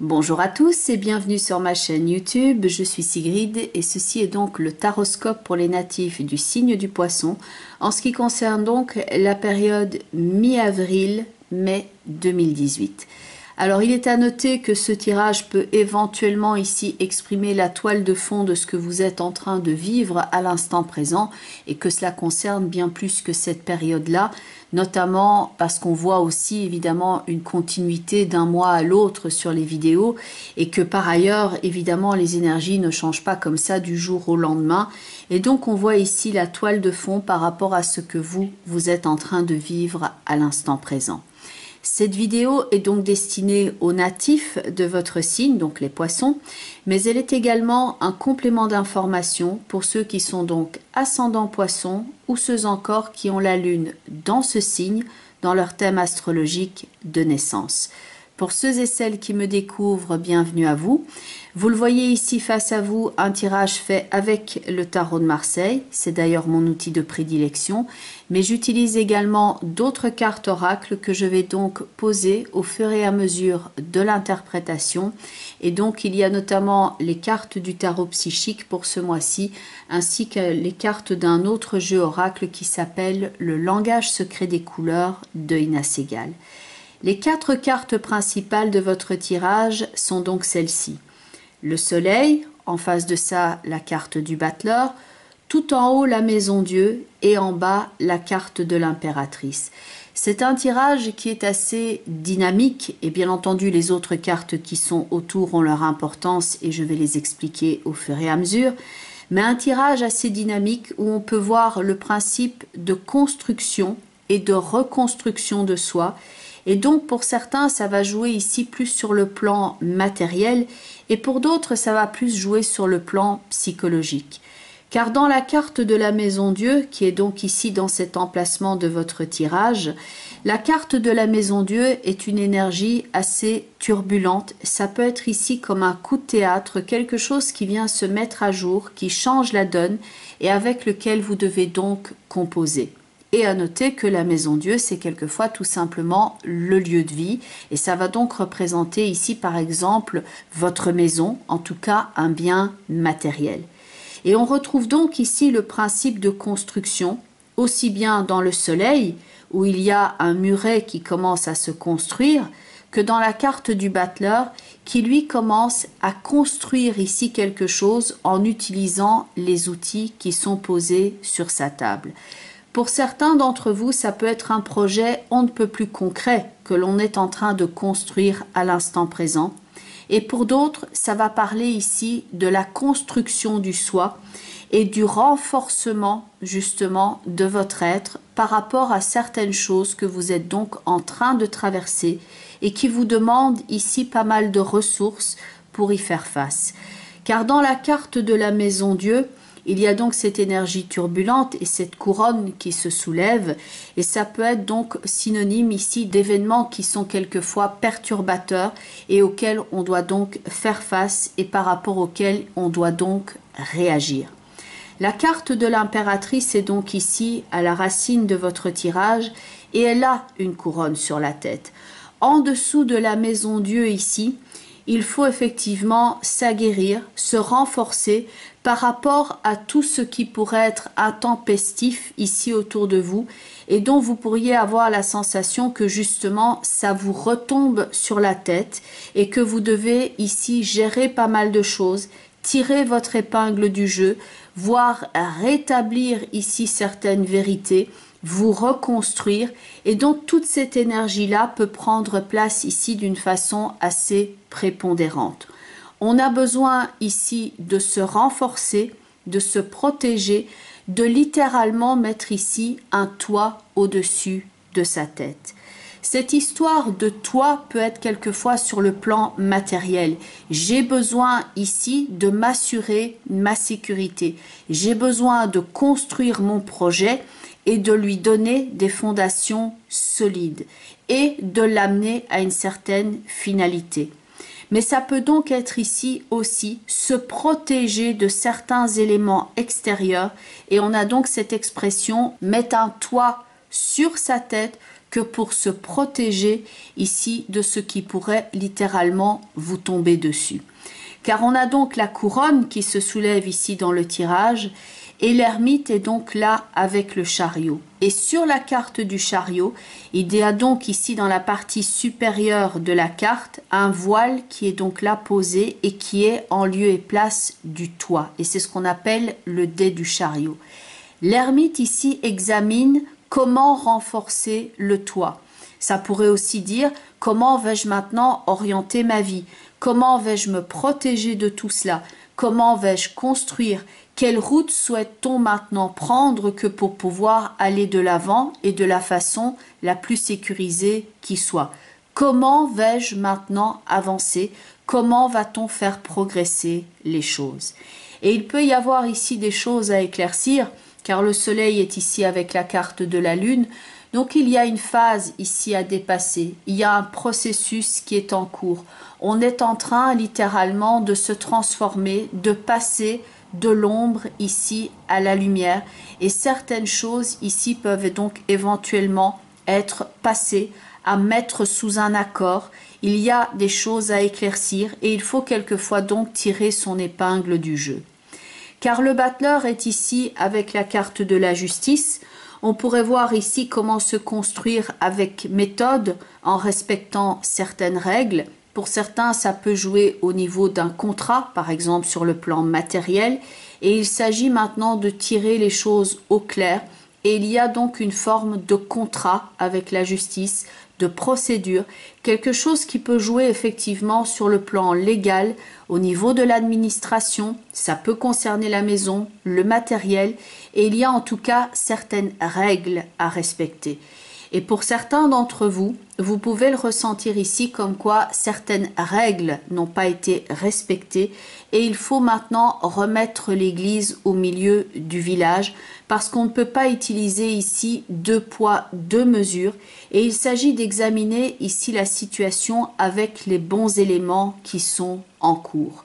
Bonjour à tous et bienvenue sur ma chaîne YouTube, je suis Sigrid et ceci est donc le taroscope pour les natifs du signe du Poisson en ce qui concerne donc la période mi-avril-mai 2018. Alors il est à noter que ce tirage peut éventuellement ici exprimer la toile de fond de ce que vous êtes en train de vivre à l'instant présent et que cela concerne bien plus que cette période-là, notamment parce qu'on voit aussi évidemment une continuité d'un mois à l'autre sur les vidéos et que par ailleurs évidemment les énergies ne changent pas comme ça du jour au lendemain et donc on voit ici la toile de fond par rapport à ce que vous êtes en train de vivre à l'instant présent. Cette vidéo est donc destinée aux natifs de votre signe, donc les poissons, mais elle est également un complément d'information pour ceux qui sont donc ascendant poisson ou ceux encore qui ont la lune dans ce signe dans leur thème astrologique de naissance. Pour ceux et celles qui me découvrent, bienvenue à vous. Vous le voyez ici face à vous, un tirage fait avec le tarot de Marseille. C'est d'ailleurs mon outil de prédilection. Mais j'utilise également d'autres cartes oracles que je vais donc poser au fur et à mesure de l'interprétation. Et donc il y a notamment les cartes du tarot psychique pour ce mois-ci, ainsi que les cartes d'un autre jeu oracle qui s'appelle le langage secret des couleurs de Ina Segal. Les 4 cartes principales de votre tirage sont donc celles-ci. Le soleil, en face de ça la carte du battleur, tout en haut la maison Dieu et en bas la carte de l'impératrice. C'est un tirage qui est assez dynamique et bien entendu les autres cartes qui sont autour ont leur importance et je vais les expliquer au fur et à mesure. Mais un tirage assez dynamique où on peut voir le principe de construction et de reconstruction de soi. Et donc pour certains ça va jouer ici plus sur le plan matériel et pour d'autres ça va plus jouer sur le plan psychologique. Car dans la carte de la maison Dieu, qui est donc ici dans cet emplacement de votre tirage, la carte de la maison Dieu est une énergie assez turbulente. Ça peut être ici comme un coup de théâtre, quelque chose qui vient se mettre à jour, qui change la donne et avec lequel vous devez donc composer. Et à noter que la maison Dieu, c'est quelquefois tout simplement le lieu de vie. Et ça va donc représenter ici, par exemple, votre maison, en tout cas un bien matériel. Et on retrouve donc ici le principe de construction, aussi bien dans le soleil, où il y a un muret qui commence à se construire, que dans la carte du battleur, qui lui commence à construire ici quelque chose en utilisant les outils qui sont posés sur sa table. Pour certains d'entre vous, ça peut être un projet on ne peut plus concret que l'on est en train de construire à l'instant présent. Et pour d'autres, ça va parler ici de la construction du soi et du renforcement justement de votre être par rapport à certaines choses que vous êtes donc en train de traverser et qui vous demandent ici pas mal de ressources pour y faire face. Car dans la carte de la maison Dieu, il y a donc cette énergie turbulente et cette couronne qui se soulève et ça peut être donc synonyme ici d'événements qui sont quelquefois perturbateurs et auxquels on doit donc faire face et par rapport auxquels on doit donc réagir. La carte de l'impératrice est donc ici à la racine de votre tirage et elle a une couronne sur la tête. En dessous de la maison Dieu ici, il faut effectivement s'aguerrir, se renforcer par rapport à tout ce qui pourrait être intempestif ici autour de vous et dont vous pourriez avoir la sensation que justement ça vous retombe sur la tête et que vous devez ici gérer pas mal de choses, tirer votre épingle du jeu, voire rétablir ici certaines vérités, vous reconstruire et donc toute cette énergie-là peut prendre place ici d'une façon assez prépondérante. On a besoin ici de se renforcer, de se protéger, de littéralement mettre ici un toit au-dessus de sa tête. Cette histoire de toit peut être quelquefois sur le plan matériel. J'ai besoin ici de m'assurer ma sécurité. J'ai besoin de construire mon projet et de lui donner des fondations solides et de l'amener à une certaine finalité. Mais ça peut donc être ici aussi se protéger de certains éléments extérieurs et on a donc cette expression mettre un toit sur sa tête, que pour se protéger ici de ce qui pourrait littéralement vous tomber dessus. Car on a donc la couronne qui se soulève ici dans le tirage et l'ermite est donc là avec le chariot. Et sur la carte du chariot, il y a donc ici dans la partie supérieure de la carte un voile qui est donc là posé et qui est en lieu et place du toit. Et c'est ce qu'on appelle le dé du chariot. L'ermite ici examine comment renforcer le toit. Ça pourrait aussi dire comment vais-je maintenant orienter ma vie? Comment vais-je me protéger de tout cela? Comment vais-je construire? Quelle route souhaite-t-on maintenant prendre que pour pouvoir aller de l'avant et de la façon la plus sécurisée qui soit? Comment vais-je maintenant avancer? Comment va-t-on faire progresser les choses? Et il peut y avoir ici des choses à éclaircir, car le soleil est ici avec la carte de la lune. Donc il y a une phase ici à dépasser, il y a un processus qui est en cours. On est en train littéralement de se transformer, de passer de l'ombre ici à la lumière et certaines choses ici peuvent donc éventuellement être passées à mettre sous un accord. Il y a des choses à éclaircir et il faut quelquefois donc tirer son épingle du jeu. Car le battleur est ici avec la carte de la justice. On pourrait voir ici comment se construire avec méthode en respectant certaines règles. Pour certains, ça peut jouer au niveau d'un contrat, par exemple sur le plan matériel. Et il s'agit maintenant de tirer les choses au clair. Et il y a donc une forme de contrat avec la justice, de procédure, quelque chose qui peut jouer effectivement sur le plan légal, au niveau de l'administration, ça peut concerner la maison, le matériel, et il y a en tout cas certaines règles à respecter. Et pour certains d'entre vous, vous pouvez le ressentir ici comme quoi certaines règles n'ont pas été respectées et il faut maintenant remettre l'église au milieu du village parce qu'on ne peut pas utiliser ici deux poids, deux mesures et il s'agit d'examiner ici la situation avec les bons éléments qui sont en cours.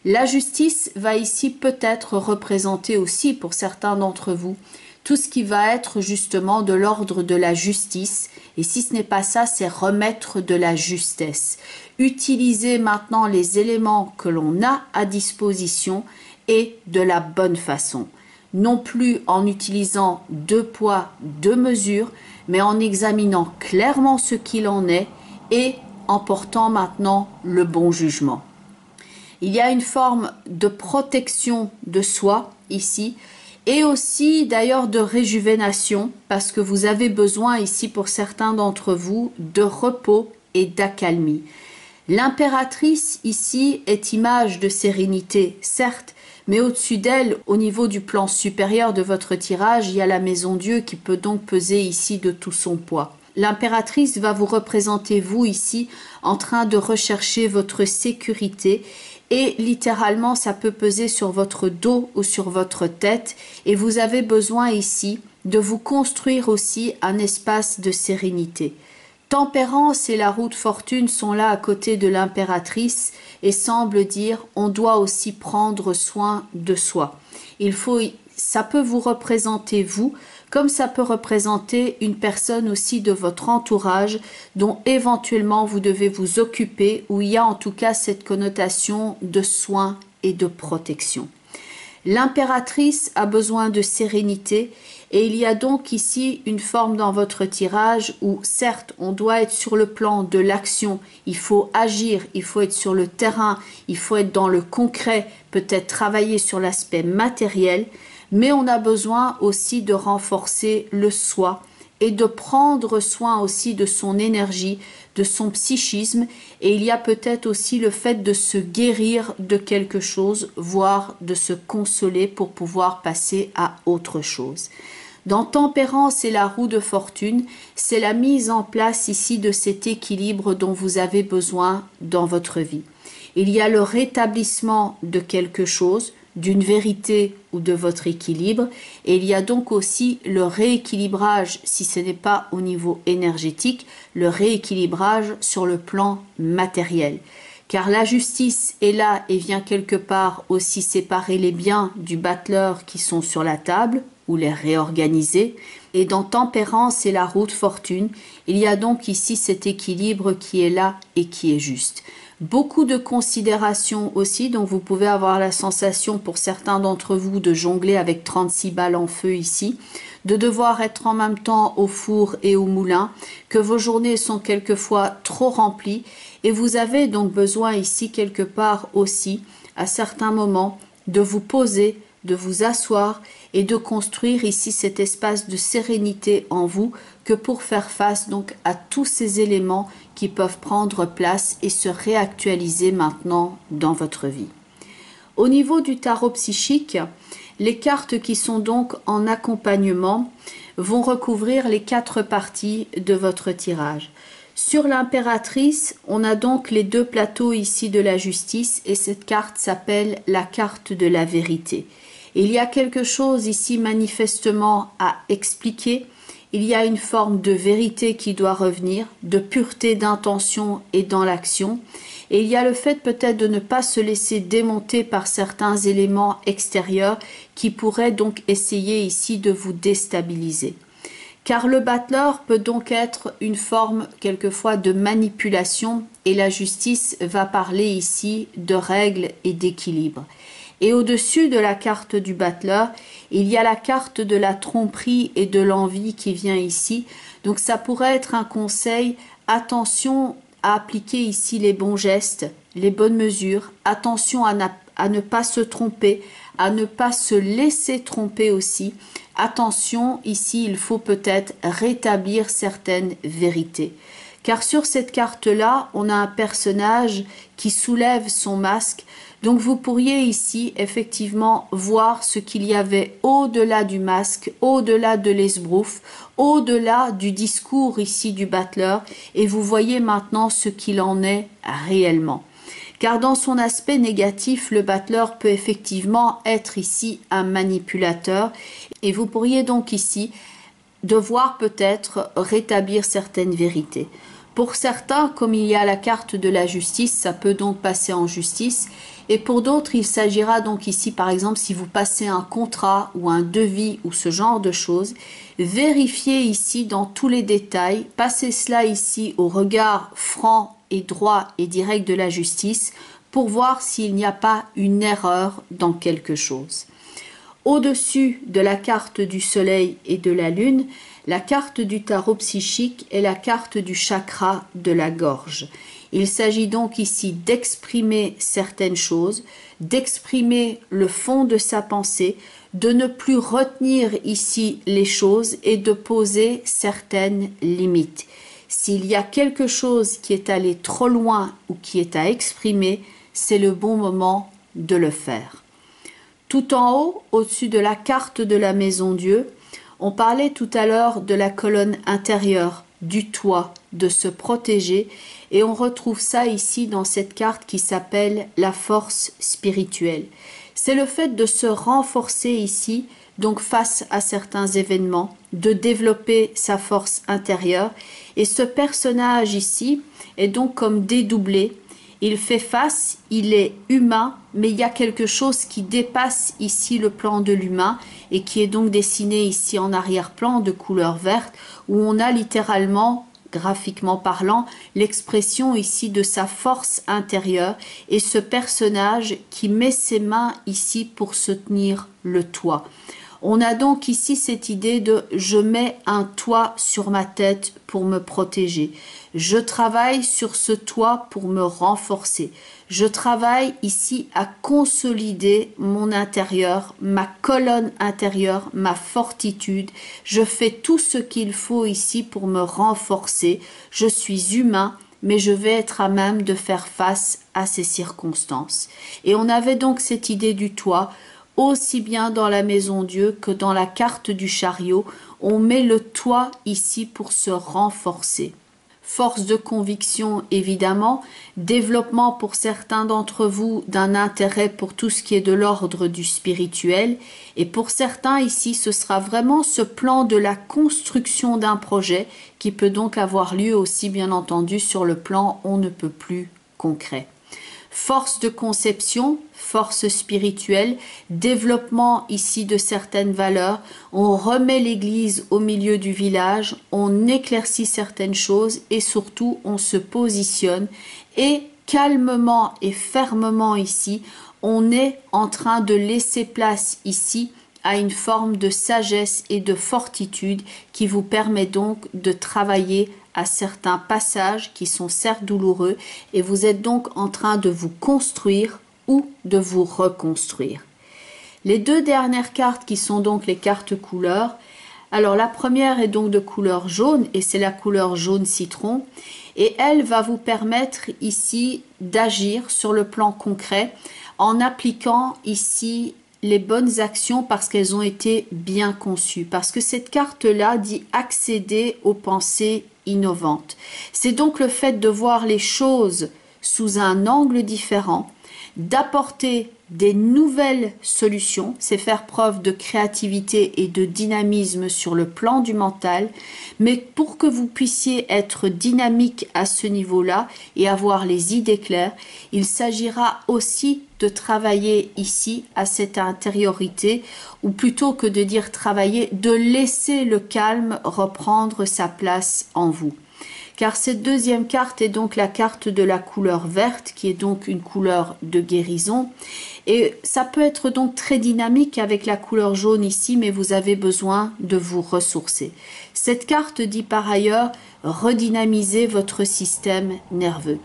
La justice va ici peut-être représenter aussi pour certains d'entre vous tout ce qui va être justement de l'ordre de la justice. Et si ce n'est pas ça, c'est remettre de la justesse. Utiliser maintenant les éléments que l'on a à disposition et de la bonne façon. Non plus en utilisant deux poids, deux mesures, mais en examinant clairement ce qu'il en est et en portant maintenant le bon jugement. Il y a une forme de protection de soi ici, et aussi d'ailleurs de réjuvénation parce que vous avez besoin ici pour certains d'entre vous de repos et d'accalmie. L'impératrice ici est image de sérénité, certes, mais au-dessus d'elle, au niveau du plan supérieur de votre tirage, il y a la maison Dieu qui peut donc peser ici de tout son poids. L'impératrice va vous représenter vous ici en train de rechercher votre sécurité et littéralement ça peut peser sur votre dos ou sur votre tête et vous avez besoin ici de vous construire aussi un espace de sérénité. Tempérance et la roue de fortune sont là à côté de l'impératrice et semblent dire on doit aussi prendre soin de soi. Ça peut vous représenter vous, comme ça peut représenter une personne aussi de votre entourage dont éventuellement vous devez vous occuper, où il y a en tout cas cette connotation de soin et de protection. L'impératrice a besoin de sérénité et il y a donc ici une forme dans votre tirage où certes on doit être sur le plan de l'action, il faut agir, il faut être sur le terrain, il faut être dans le concret, peut-être travailler sur l'aspect matériel, mais on a besoin aussi de renforcer le soi et de prendre soin aussi de son énergie, de son psychisme, et il y a peut-être aussi le fait de se guérir de quelque chose, voire de se consoler pour pouvoir passer à autre chose. Dans Tempérance et la roue de fortune, c'est la mise en place ici de cet équilibre dont vous avez besoin dans votre vie. Il y a le rétablissement de quelque chose, d'une vérité ou de votre équilibre, et il y a donc aussi le rééquilibrage, si ce n'est pas au niveau énergétique, le rééquilibrage sur le plan matériel. Car la justice est là et vient quelque part aussi séparer les biens du battleur qui sont sur la table ou les réorganiser. Et dans tempérance et la route fortune, il y a donc ici cet équilibre qui est là et qui est juste. Beaucoup de considérations aussi, donc vous pouvez avoir la sensation pour certains d'entre vous de jongler avec 36 balles en feu ici, de devoir être en même temps au four et au moulin, que vos journées sont quelquefois trop remplies et vous avez donc besoin ici quelque part aussi, à certains moments, de vous poser, de vous asseoir et de construire ici cet espace de sérénité en vous que pour faire face donc à tous ces éléments qui peuvent prendre place et se réactualiser maintenant dans votre vie. Au niveau du tarot psychique, les cartes qui sont donc en accompagnement vont recouvrir les 4 parties de votre tirage. Sur l'impératrice, on a donc les 2 plateaux ici de la justice et cette carte s'appelle la carte de la vérité. Il y a quelque chose ici manifestement à expliquer. Il y a une forme de vérité qui doit revenir, de pureté d'intention et dans l'action. Et il y a le fait peut-être de ne pas se laisser démonter par certains éléments extérieurs qui pourraient donc essayer ici de vous déstabiliser. Car le battleur peut donc être une forme quelquefois de manipulation et la justice va parler ici de règles et d'équilibre. Et au-dessus de la carte du battleur, il y a la carte de la tromperie et de l'envie qui vient ici. Donc ça pourrait être un conseil, attention à appliquer ici les bons gestes, les bonnes mesures, attention à ne pas se tromper, à ne pas se laisser tromper aussi. Attention, ici il faut peut-être rétablir certaines vérités. Car sur cette carte-là, on a un personnage qui soulève son masque. Donc vous pourriez ici effectivement voir ce qu'il y avait au-delà du masque, au-delà de l'esbrouf, au-delà du discours ici du battleur et vous voyez maintenant ce qu'il en est réellement. Car dans son aspect négatif, le battleur peut effectivement être ici un manipulateur et vous pourriez donc ici devoir peut-être rétablir certaines vérités. Pour certains, comme il y a la carte de la justice, ça peut donc passer en justice. Et pour d'autres, il s'agira donc ici, par exemple, si vous passez un contrat ou un devis ou ce genre de choses, vérifiez ici dans tous les détails, passez cela ici au regard franc et droit et direct de la justice pour voir s'il n'y a pas une erreur dans quelque chose. Au-dessus de la carte du soleil et de la lune, la carte du tarot psychique est la carte du chakra de la gorge. Il s'agit donc ici d'exprimer certaines choses, d'exprimer le fond de sa pensée, de ne plus retenir ici les choses et de poser certaines limites. S'il y a quelque chose qui est allé trop loin ou qui est à exprimer, c'est le bon moment de le faire. Tout en haut, au-dessus de la carte de la maison Dieu, on parlait tout à l'heure de la colonne intérieure, du toit, de se protéger et on retrouve ça ici dans cette carte qui s'appelle la force spirituelle. C'est le fait de se renforcer ici, donc face à certains événements, de développer sa force intérieure et ce personnage ici est donc comme dédoublé. Il fait face, il est humain, mais il y a quelque chose qui dépasse ici le plan de l'humain et qui est donc dessiné ici en arrière-plan de couleur verte où on a littéralement, graphiquement parlant, l'expression ici de sa force intérieure et ce personnage qui met ses mains ici pour soutenir le toit. On a donc ici cette idée de « je mets un toit sur ma tête pour me protéger ». Je travaille sur ce toit pour me renforcer. Je travaille ici à consolider mon intérieur, ma colonne intérieure, ma fortitude. Je fais tout ce qu'il faut ici pour me renforcer. Je suis humain, mais je vais être à même de faire face à ces circonstances. Et on avait donc cette idée du toit, aussi bien dans la maison Dieu que dans la carte du chariot. On met le toit ici pour se renforcer. Force de conviction évidemment, développement pour certains d'entre vous d'un intérêt pour tout ce qui est de l'ordre du spirituel et pour certains ici ce sera vraiment ce plan de la construction d'un projet qui peut donc avoir lieu aussi bien entendu sur le plan on ne peut plus concret. force de conception, force spirituelle, développement ici de certaines valeurs. On remet l'église au milieu du village, on éclaircit certaines choses et surtout on se positionne et calmement et fermement ici, on est en train de laisser place ici à une forme de sagesse et de fortitude qui vous permet donc de travailler à certains passages qui sont certes douloureux et vous êtes donc en train de vous construire ou de vous reconstruire. Les deux dernières cartes qui sont donc les cartes couleurs, alors la première est donc de couleur jaune et c'est la couleur jaune citron et elle va vous permettre ici d'agir sur le plan concret en appliquant ici les bonnes actions parce qu'elles ont été bien conçues. Parce que cette carte-là dit accéder aux pensées innovantes. C'est donc le fait de voir les choses sous un angle différent, d'apporter des nouvelles solutions, c'est faire preuve de créativité et de dynamisme sur le plan du mental, mais pour que vous puissiez être dynamique à ce niveau-là et avoir les idées claires, il s'agira aussi de travailler ici à cette intériorité, ou plutôt que de dire travailler, de laisser le calme reprendre sa place en vous. Car cette deuxième carte est donc la carte de la couleur verte, qui est donc une couleur de guérison. Et ça peut être donc très dynamique avec la couleur jaune ici, mais vous avez besoin de vous ressourcer. Cette carte dit par ailleurs redynamiser votre système nerveux.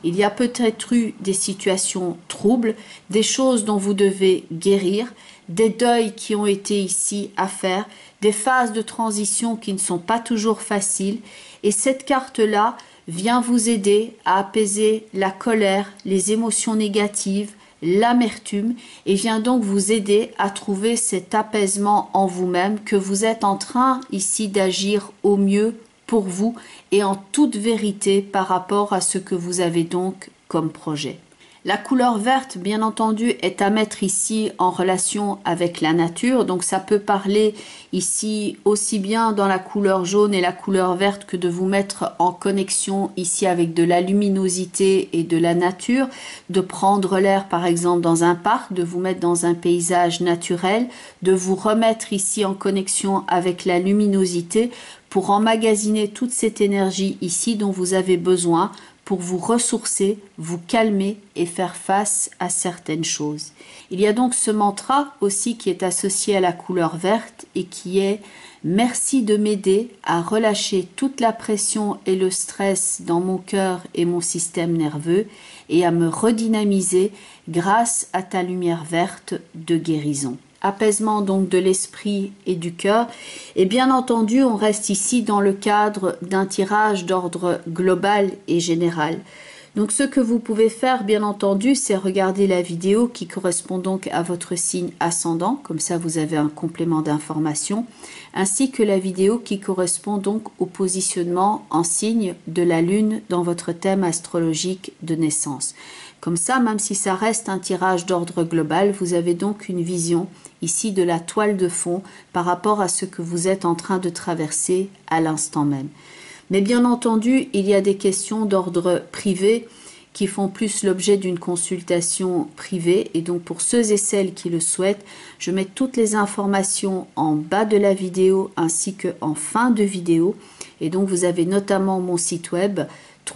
Il y a peut-être eu des situations troubles, des choses dont vous devez guérir, des deuils qui ont été ici à faire, des phases de transition qui ne sont pas toujours faciles. Et cette carte-là vient vous aider à apaiser la colère, les émotions négatives, l'amertume et vient donc vous aider à trouver cet apaisement en vous-même que vous êtes en train ici d'agir au mieux pour vous et en toute vérité par rapport à ce que vous avez donc comme projet. La couleur verte, bien entendu, est à mettre ici en relation avec la nature. Donc ça peut parler ici aussi bien dans la couleur jaune et la couleur verte que de vous mettre en connexion ici avec de la luminosité et de la nature, de prendre l'air par exemple dans un parc, de vous mettre dans un paysage naturel, de vous remettre ici en connexion avec la luminosité pour emmagasiner toute cette énergie ici dont vous avez besoin pour vous ressourcer, vous calmer et faire face à certaines choses. Il y a donc ce mantra aussi qui est associé à la couleur verte et qui est « Merci de m'aider à relâcher toute la pression et le stress dans mon cœur et mon système nerveux et à me redynamiser grâce à ta lumière verte de guérison. » Apaisement donc de l'esprit et du cœur. Et bien entendu, on reste ici dans le cadre d'un tirage d'ordre global et général. Donc ce que vous pouvez faire, bien entendu, c'est regarder la vidéo qui correspond donc à votre signe ascendant, comme ça vous avez un complément d'information, ainsi que la vidéo qui correspond donc au positionnement en signe de la Lune dans votre thème astrologique de naissance. Comme ça, même si ça reste un tirage d'ordre global, vous avez donc une vision ici de la toile de fond par rapport à ce que vous êtes en train de traverser à l'instant même. Mais bien entendu, il y a des questions d'ordre privé qui font plus l'objet d'une consultation privée. Et donc pour ceux et celles qui le souhaitent, je mets toutes les informations en bas de la vidéo ainsi qu'en fin de vidéo. Et donc vous avez notamment mon site web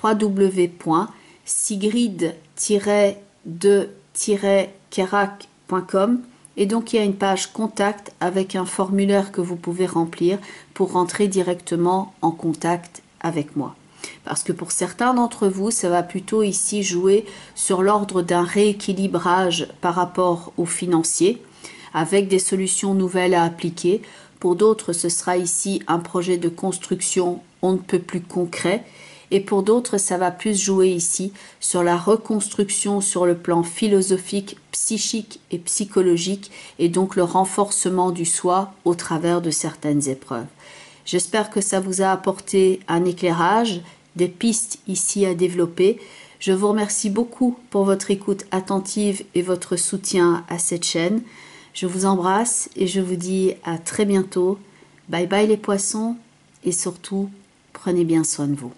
www.sigrid-de-kerak.com. Et donc il y a une page contact avec un formulaire que vous pouvez remplir pour rentrer directement en contact avec moi. Parce que pour certains d'entre vous, ça va plutôt ici jouer sur l'ordre d'un rééquilibrage par rapport aux financiers, avec des solutions nouvelles à appliquer. Pour d'autres, ce sera ici un projet de construction on ne peut plus concret. Et pour d'autres, ça va plus jouer ici sur la reconstruction sur le plan philosophique, psychique et psychologique, et donc le renforcement du soi au travers de certaines épreuves. J'espère que ça vous a apporté un éclairage, des pistes ici à développer. Je vous remercie beaucoup pour votre écoute attentive et votre soutien à cette chaîne. Je vous embrasse et je vous dis à très bientôt. Bye bye les poissons et surtout, prenez bien soin de vous.